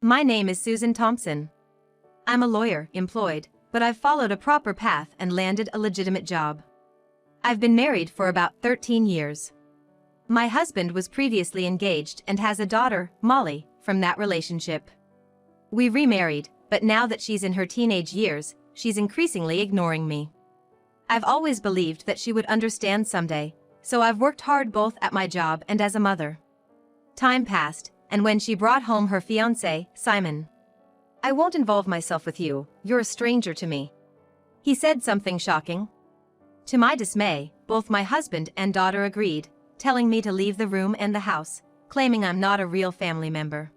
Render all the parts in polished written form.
My name is Susan Thompson. I'm a lawyer, employed, but I've followed a proper path and landed a legitimate job. I've been married for about 13 years. My husband was previously engaged and has a daughter, Molly, from that relationship. We remarried, but now that she's in her teenage years, she's increasingly ignoring me. I've always believed that she would understand someday, so I've worked hard both at my job and as a mother. Time passed, and when she brought home her fiancé, Simon. "I won't involve myself with you, you're a stranger to me." He said something shocking. To my dismay, both my husband and daughter agreed, telling me to leave the room and the house, claiming I'm not a real family member.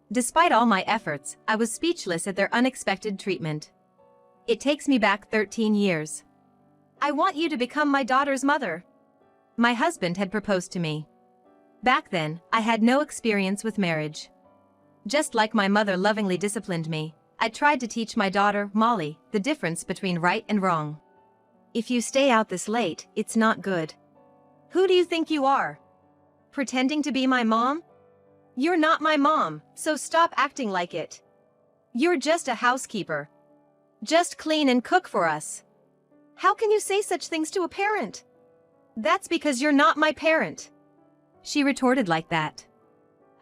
Despite all my efforts, I was speechless at their unexpected treatment. It takes me back 13 years. "I want you to become my daughter's mother." My husband had proposed to me. Back then, I had no experience with marriage. Just like my mother lovingly disciplined me, I tried to teach my daughter, Molly, the difference between right and wrong. "If you stay out this late, it's not good." "Who do you think you are? Pretending to be my mom? You're not my mom, so stop acting like it. You're just a housekeeper. Just clean and cook for us." "How can you say such things to a parent?" "That's because you're not my parent." She retorted like that.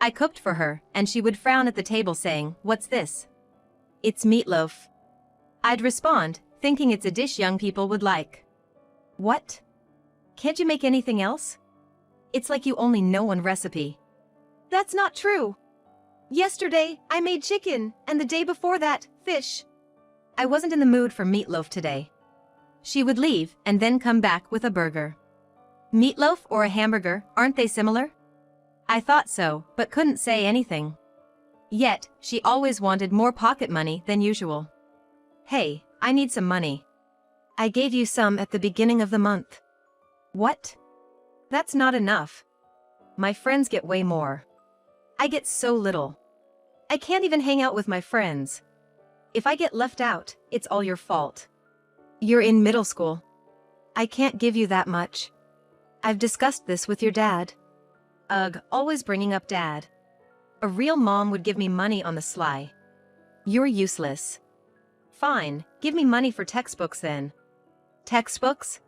I cooked for her, and she would frown at the table saying, "What's this?" "It's meatloaf." I'd respond, thinking it's a dish young people would like. "What? Can't you make anything else? It's like you only know one recipe." "That's not true. Yesterday, I made chicken, and the day before that, fish." I wasn't in the mood for meatloaf today. She would leave, and then come back with a burger. Meatloaf or a hamburger, aren't they similar? I thought so, but couldn't say anything. Yet, she always wanted more pocket money than usual. "Hey, I need some money. I gave you some at the beginning of the month." "What? That's not enough. My friends get way more. I get so little. I can't even hang out with my friends. If I get left out, it's all your fault. You're in middle school. I can't give you that much. I've discussed this with your dad." Ugh, always bringing up dad. A real mom would give me money on the sly. "You're useless." "Fine, give me money for textbooks then." "Textbooks?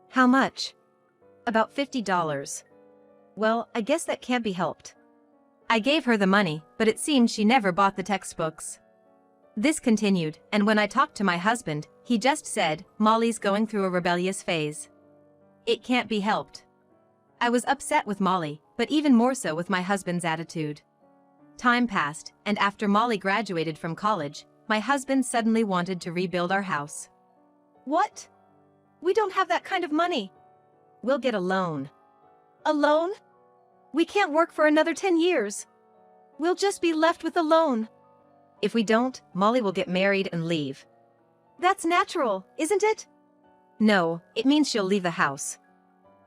How much?" "About $50. "Well, I guess that can't be helped." I gave her the money, but it seemed she never bought the textbooks. This continued, and when I talked to my husband, he just said, "Molly's going through a rebellious phase. It can't be helped." I was upset with Molly, but even more so with my husband's attitude. Time passed, and after Molly graduated from college, my husband suddenly wanted to rebuild our house. "What? We don't have that kind of money." "We'll get a loan." "A loan? We can't work for another 10 years. We'll just be left with a loan." "If we don't, Molly will get married and leave." "That's natural, isn't it?" "No, it means she'll leave the house.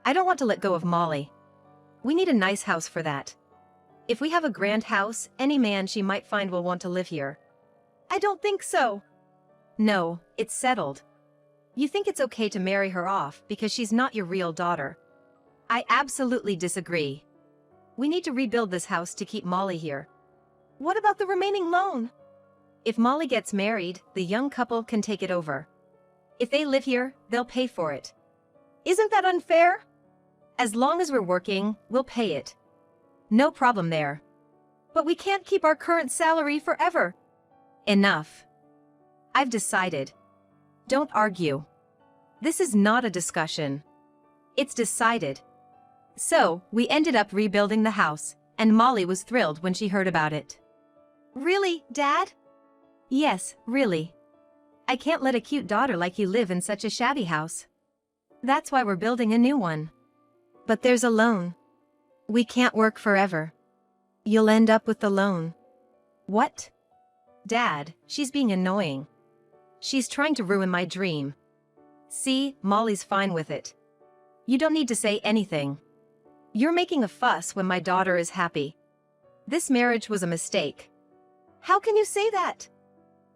I don't want to let go of Molly. We need a nice house for that. If we have a grand house, any man she might find will want to live here." "I don't think so." "No, it's settled. You think it's okay to marry her off because she's not your real daughter. I absolutely disagree. We need to rebuild this house to keep Molly here." "What about the remaining loan?" "If Molly gets married, the young couple can take it over. If they live here, they'll pay for it." "Isn't that unfair?" "As long as we're working, we'll pay it. No problem there." "But we can't keep our current salary forever." "Enough. I've decided. Don't argue. This is not a discussion. It's decided." So, we ended up rebuilding the house, and Molly was thrilled when she heard about it. "Really, Dad?" "Yes, really. I can't let a cute daughter like you live in such a shabby house. That's why we're building a new one. But there's a loan. We can't work forever. You'll end up with the loan." "What?" "Dad, she's being annoying. She's trying to ruin my dream." "See, Molly's fine with it. You don't need to say anything. You're making a fuss when my daughter is happy. This marriage was a mistake." "How can you say that?"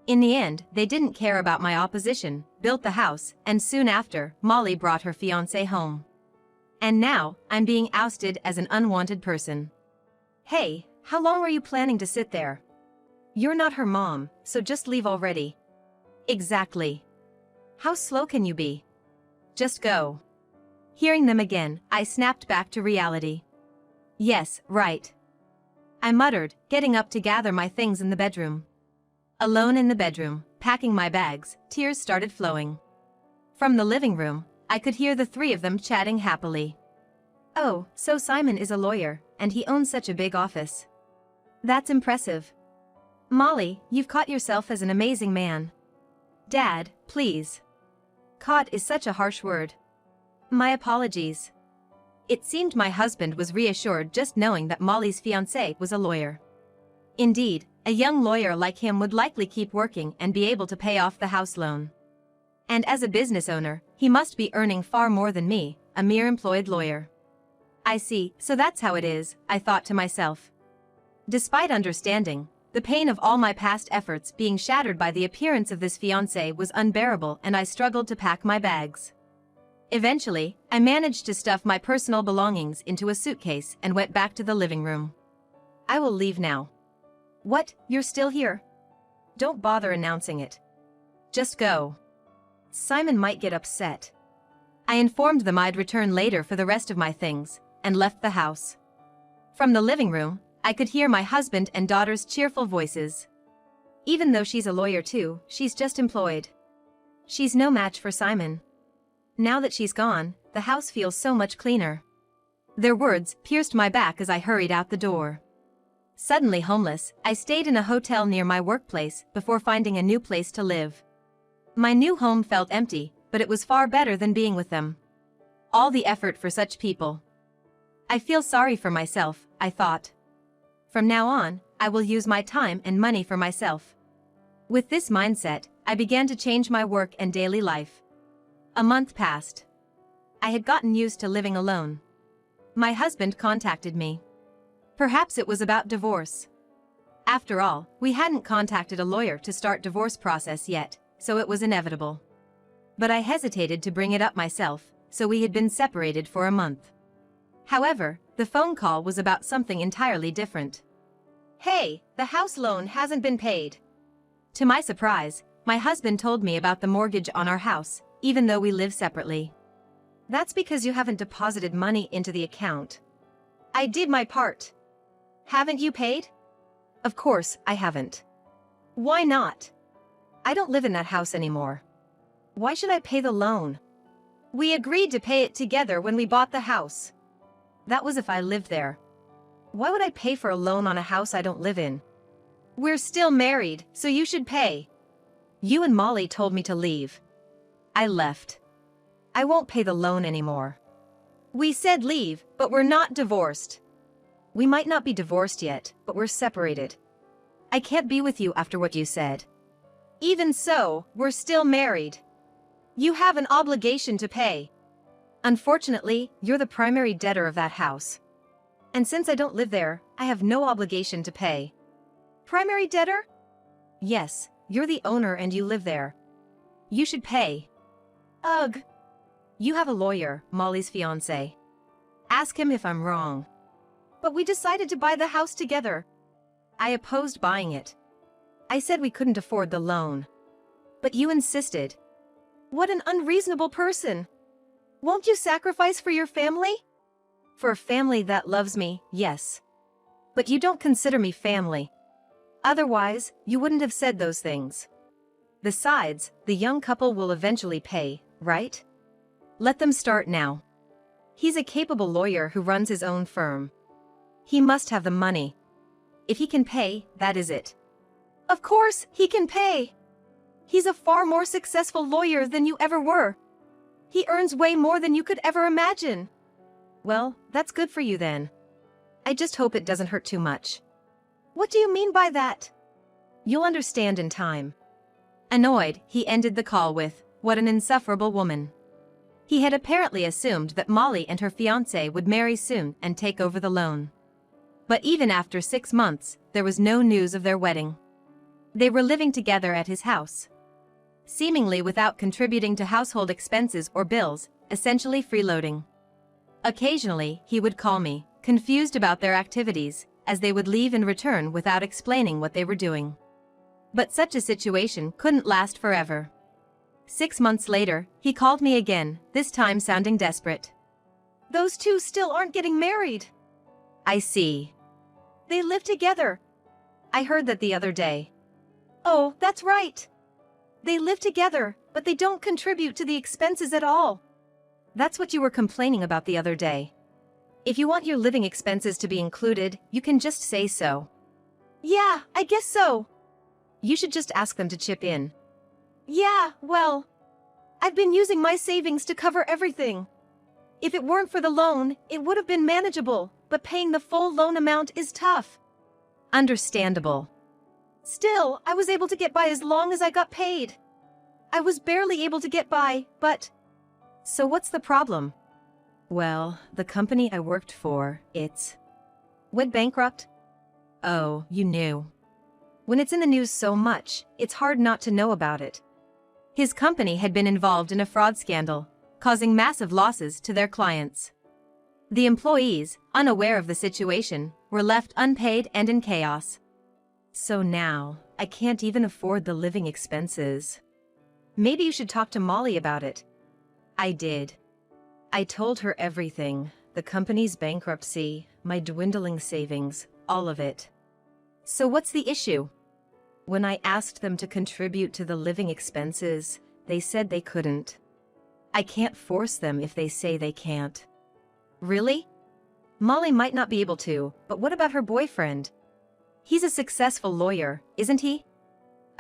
In the end, they didn't care about my opposition, built the house, and soon after, Molly brought her fiancé home. And now, I'm being ousted as an unwanted person. "Hey, how long were you planning to sit there? You're not her mom, so just leave already. Exactly. How slow can you be? Just go. Hearing them again, I snapped back to reality. Yes, right. I muttered, getting up to gather my things in the bedroom. Alone in the bedroom, packing my bags, tears started flowing. From the living room, I could hear the three of them chatting happily. Oh, so Simon is a lawyer, and he owns such a big office. That's impressive. Molly, you've caught yourself as an amazing man. Dad, please. Caught is such a harsh word. My apologies. It seemed my husband was reassured just knowing that Molly's fiancé was a lawyer. Indeed, a young lawyer like him would likely keep working and be able to pay off the house loan. And as a business owner, he must be earning far more than me, a mere employed lawyer. I see, so that's how it is, I thought to myself. Despite understanding, the pain of all my past efforts being shattered by the appearance of this fiancé was unbearable, and I struggled to pack my bags. Eventually, I managed to stuff my personal belongings into a suitcase and went back to the living room. I will leave now. What, you're still here? Don't bother announcing it. Just go. Simon might get upset. I informed them I'd return later for the rest of my things, and left the house. From the living room, I could hear my husband and daughter's cheerful voices. Even though she's a lawyer too, she's just employed. She's no match for Simon. Now that she's gone, the house feels so much cleaner. Their words pierced my back as I hurried out the door. Suddenly homeless, I stayed in a hotel near my workplace before finding a new place to live. My new home felt empty, but it was far better than being with them. All the effort for such people. I feel sorry for myself, I thought. From now on, I will use my time and money for myself. With this mindset, I began to change my work and daily life. A month passed. I had gotten used to living alone. My husband contacted me. Perhaps it was about divorce. After all, we hadn't contacted a lawyer to start divorce process yet, so it was inevitable. But I hesitated to bring it up myself, so we had been separated for a month. However, the phone call was about something entirely different. Hey, the house loan hasn't been paid. To my surprise, my husband told me about the mortgage on our house, even though we live separately. That's because you haven't deposited money into the account. I did my part. Haven't you paid? Of course, I haven't. Why not? I don't live in that house anymore. Why should I pay the loan? We agreed to pay it together when we bought the house. That was if I lived there. Why would I pay for a loan on a house I don't live in? We're still married, so you should pay. You and Molly told me to leave. I left. I won't pay the loan anymore. We said leave, but we're not divorced. We might not be divorced yet, but we're separated. I can't be with you after what you said. Even so, we're still married. You have an obligation to pay. Unfortunately, you're the primary debtor of that house. And since I don't live there, I have no obligation to pay. Primary debtor? Yes, you're the owner and you live there. You should pay. Ugh. You have a lawyer, Molly's fiancé. Ask him if I'm wrong. But we decided to buy the house together. I opposed buying it. I said we couldn't afford the loan. But you insisted. What an unreasonable person. Won't you sacrifice for your family? For a family that loves me, yes. But you don't consider me family. Otherwise, you wouldn't have said those things. Besides, the young couple will eventually pay, right? Let them start now. He's a capable lawyer who runs his own firm. He must have the money. If he can pay, that is it. Of course, he can pay. He's a far more successful lawyer than you ever were. He earns way more than you could ever imagine. Well, that's good for you then. I just hope it doesn't hurt too much. What do you mean by that? You'll understand in time. Annoyed, he ended the call with, "What an insufferable woman." He had apparently assumed that Molly and her fiancé would marry soon and take over the loan. But even after 6 months, there was no news of their wedding. They were living together at his house, seemingly without contributing to household expenses or bills, essentially freeloading. Occasionally, he would call me, confused about their activities, as they would leave and return without explaining what they were doing. But such a situation couldn't last forever. 6 months later, he called me again, this time sounding desperate. Those two still aren't getting married. I see. They live together. I heard that the other day. Oh, that's right. They live together, but they don't contribute to the expenses at all. That's what you were complaining about the other day. If you want your living expenses to be included, you can just say so. Yeah, I guess so. You should just ask them to chip in. Yeah, well, I've been using my savings to cover everything. If it weren't for the loan, it would have been manageable, but paying the full loan amount is tough. Understandable. Still, I was able to get by as long as I got paid. I was barely able to get by, but... So what's the problem? Well, the company I worked for, went bankrupt. Oh, you knew. When it's in the news so much, it's hard not to know about it. His company had been involved in a fraud scandal, causing massive losses to their clients. The employees, unaware of the situation, were left unpaid and in chaos. So now, I can't even afford the living expenses. Maybe you should talk to Molly about it. I did. I told her everything, the company's bankruptcy, my dwindling savings, all of it. So what's the issue? When I asked them to contribute to the living expenses, they said they couldn't. I can't force them if they say they can't. Really? Molly might not be able to, but what about her boyfriend? He's a successful lawyer, isn't he?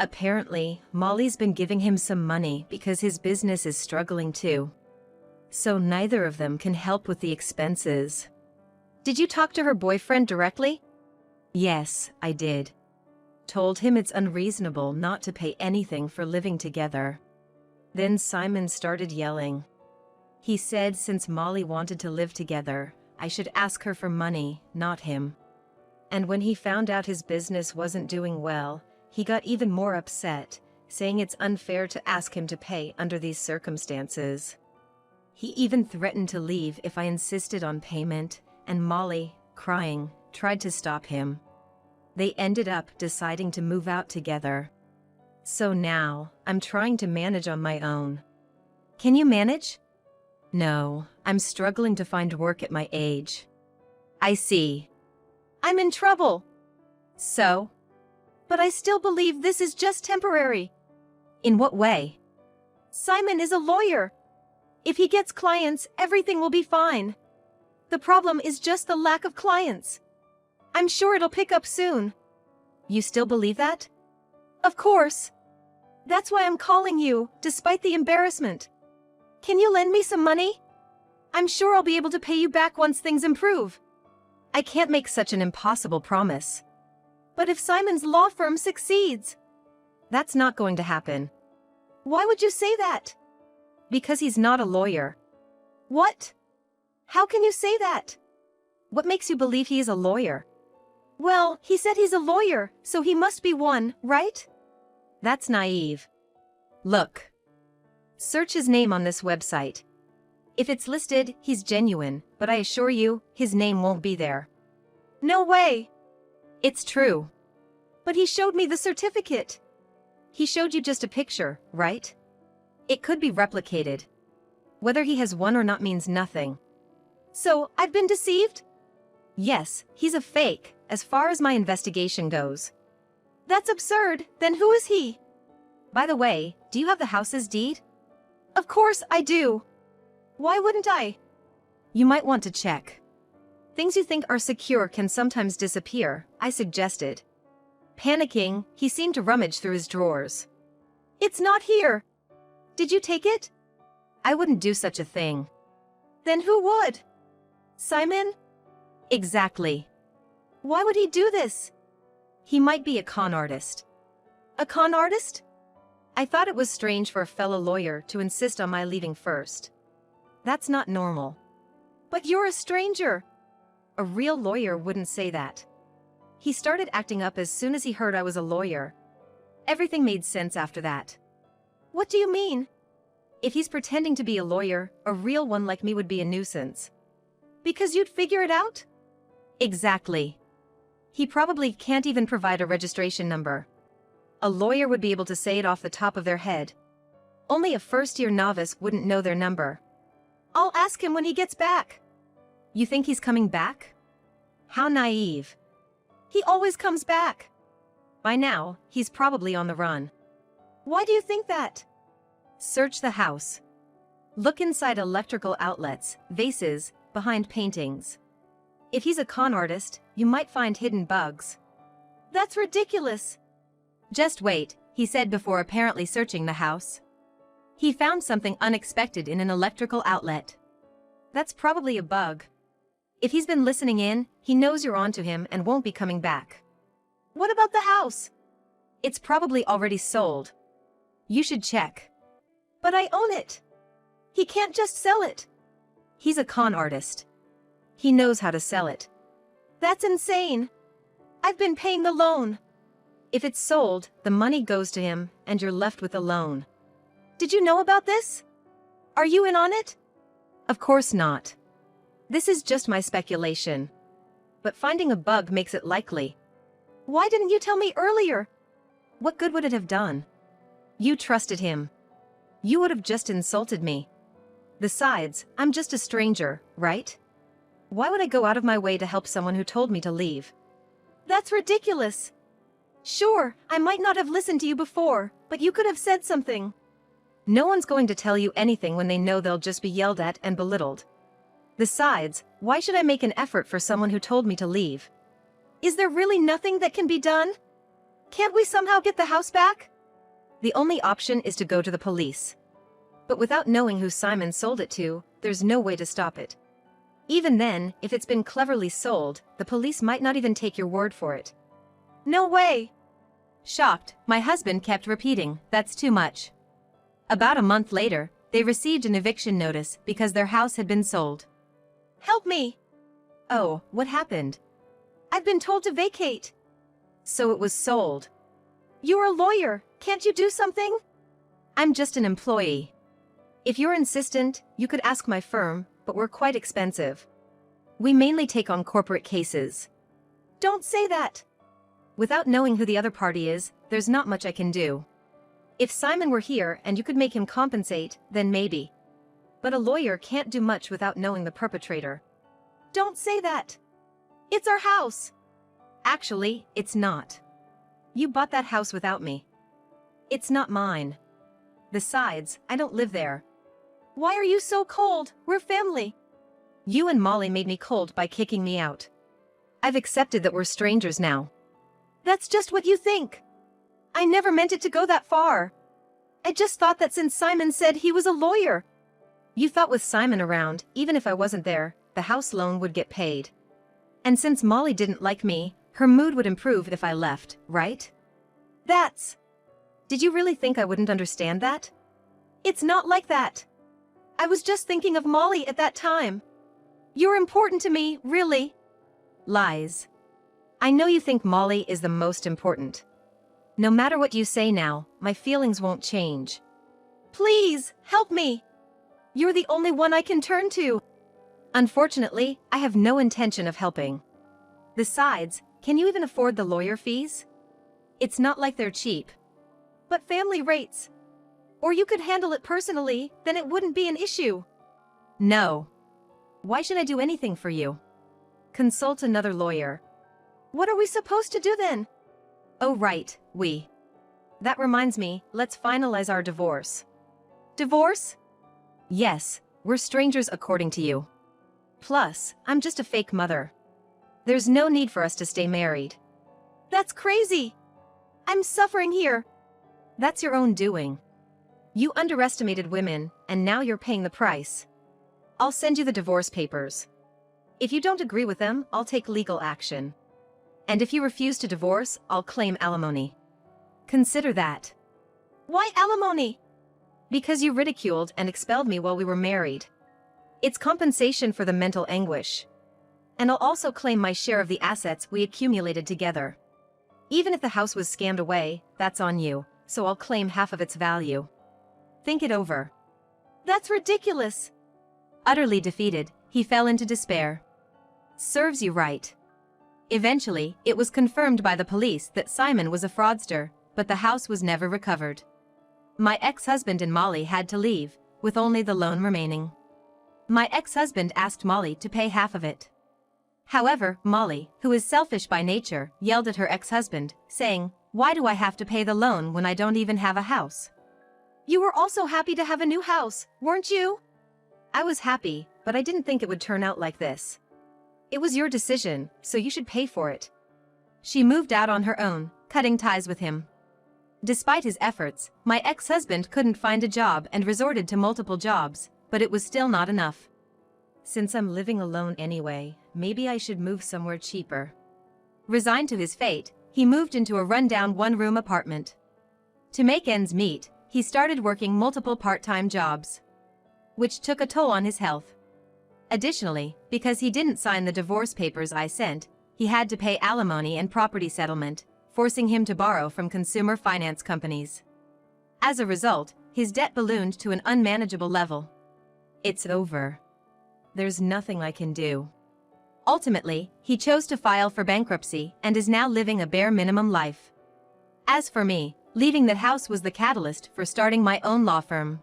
Apparently, Molly's been giving him some money because his business is struggling too. So neither of them can help with the expenses. Did you talk to her boyfriend directly? Yes, I did. Told him it's unreasonable not to pay anything for living together. Then Simon started yelling. He said since Molly wanted to live together, I should ask her for money, not him. And when he found out his business wasn't doing well, he got even more upset, saying it's unfair to ask him to pay under these circumstances. He even threatened to leave if I insisted on payment, and Molly, crying, tried to stop him. They ended up deciding to move out together. So now, I'm trying to manage on my own. Can you manage? No, I'm struggling to find work at my age. I see. I'm in trouble. So? But I still believe this is just temporary. In what way? Simon is a lawyer. If he gets clients, everything will be fine. The problem is just the lack of clients. I'm sure it'll pick up soon. You still believe that? Of course. That's why I'm calling you, despite the embarrassment. Can you lend me some money? I'm sure I'll be able to pay you back once things improve. I can't make such an impossible promise. But if Simon's law firm succeeds... That's not going to happen. Why would you say that? Because he's not a lawyer. What? How can you say that? What makes you believe he is a lawyer? Well, he said he's a lawyer, so he must be one, right? That's naive. Look. Search his name on this website. If it's listed, he's genuine, but I assure you, his name won't be there. No way. It's true. But he showed me the certificate. He showed you just a picture, right? It could be replicated. Whether he has one or not means nothing. So, I've been deceived? Yes, he's a fake, as far as my investigation goes. That's absurd. Then who is he? By the way, do you have the house's deed? Of course I do. Why wouldn't I? You might want to check. Things you think are secure can sometimes disappear, I suggested. Panicking, he seemed to rummage through his drawers. It's not here. Did you take it? I wouldn't do such a thing. Then who would? Simon? Exactly. Why would he do this? He might be a con artist. A con artist? I thought it was strange for a fellow lawyer to insist on my leaving first. That's not normal. But you're a stranger. A real lawyer wouldn't say that. He started acting up as soon as he heard I was a lawyer. Everything made sense after that. What do you mean? If he's pretending to be a lawyer, a real one like me would be a nuisance. Because you'd figure it out? Exactly. He probably can't even provide a registration number. A lawyer would be able to say it off the top of their head. Only a first-year novice wouldn't know their number. I'll ask him when he gets back. You think he's coming back? How naive. He always comes back. By now, he's probably on the run. Why do you think that? Search the house. Look inside electrical outlets, vases, behind paintings. If he's a con artist, you might find hidden bugs. That's ridiculous. Just wait, he said before apparently searching the house. He found something unexpected in an electrical outlet. That's probably a bug. If he's been listening in, he knows you're onto him and won't be coming back. What about the house? It's probably already sold. You should check. But I own it. He can't just sell it. He's a con artist. He knows how to sell it. That's insane. I've been paying the loan. If it's sold, the money goes to him, and you're left with the loan. Did you know about this? Are you in on it? Of course not. This is just my speculation. But finding a bug makes it likely. Why didn't you tell me earlier? What good would it have done? You trusted him. You would have just insulted me. Besides, I'm just a stranger, right? Why would I go out of my way to help someone who told me to leave? That's ridiculous. Sure, I might not have listened to you before, but you could have said something. No one's going to tell you anything when they know they'll just be yelled at and belittled. Besides, why should I make an effort for someone who told me to leave? Is there really nothing that can be done? Can't we somehow get the house back? The only option is to go to the police. But without knowing who Simon sold it to, there's no way to stop it. Even then, if it's been cleverly sold, the police might not even take your word for it. No way. Shocked, my husband kept repeating, "That's too much." About a month later, they received an eviction notice because their house had been sold. Help me. Oh, what happened? I've been told to vacate. So it was sold. You're a lawyer, can't you do something? I'm just an employee. If you're insistent, you could ask my firm, but we're quite expensive. We mainly take on corporate cases. Don't say that. Without knowing who the other party is, there's not much I can do. If Simon were here and you could make him compensate, then maybe. But a lawyer can't do much without knowing the perpetrator. Don't say that. It's our house. Actually, it's not. You bought that house without me. It's not mine. Besides, I don't live there. Why are you so cold? We're family. You and Molly made me cold by kicking me out. I've accepted that we're strangers now. That's just what you think. I never meant it to go that far. I just thought that since Simon said he was a lawyer. You thought with Simon around, even if I wasn't there, the house loan would get paid. And since Molly didn't like me, her mood would improve if I left, right? That's... Did you really think I wouldn't understand that? It's not like that. I was just thinking of Molly at that time. You're important to me, really. Lies. I know you think Molly is the most important. No matter what you say now, my feelings won't change. Please, help me. You're the only one I can turn to. Unfortunately, I have no intention of helping. Besides, can you even afford the lawyer fees? It's not like they're cheap. But family rates. Or you could handle it personally, then it wouldn't be an issue. No. Why should I do anything for you? Consult another lawyer. What are we supposed to do then? Oh right, we. That reminds me, let's finalize our divorce. Divorce? Yes, we're strangers according to you. Plus, I'm just a fake mother. There's no need for us to stay married. That's crazy. I'm suffering here. That's your own doing. You underestimated women, and now you're paying the price. I'll send you the divorce papers. If you don't agree with them, I'll take legal action. And if you refuse to divorce, I'll claim alimony. Consider that. Why alimony? Because you ridiculed and expelled me while we were married. It's compensation for the mental anguish. And I'll also claim my share of the assets we accumulated together. Even if the house was scammed away, that's on you, so I'll claim half of its value. Think it over. That's ridiculous. Utterly defeated, he fell into despair. Serves you right. Eventually, it was confirmed by the police that Simon was a fraudster, but the house was never recovered. My ex-husband and Molly had to leave, with only the loan remaining. My ex-husband asked Molly to pay half of it. However, Molly, who is selfish by nature, yelled at her ex-husband, saying, "Why do I have to pay the loan when I don't even have a house?" You were also happy to have a new house, weren't you? I was happy, but I didn't think it would turn out like this. It was your decision, so you should pay for it. She moved out on her own, cutting ties with him. Despite his efforts, my ex-husband couldn't find a job and resorted to multiple jobs, but it was still not enough. Since I'm living alone anyway, maybe I should move somewhere cheaper. Resigned to his fate, he moved into a rundown one-room apartment. To make ends meet, he started working multiple part-time jobs, which took a toll on his health. Additionally, because he didn't sign the divorce papers I sent, he had to pay alimony and property settlement, forcing him to borrow from consumer finance companies. As a result, his debt ballooned to an unmanageable level. It's over. There's nothing I can do. Ultimately, he chose to file for bankruptcy and is now living a bare minimum life. As for me, leaving that house was the catalyst for starting my own law firm.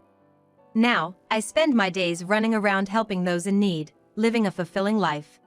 Now, I spend my days running around helping those in need, living a fulfilling life.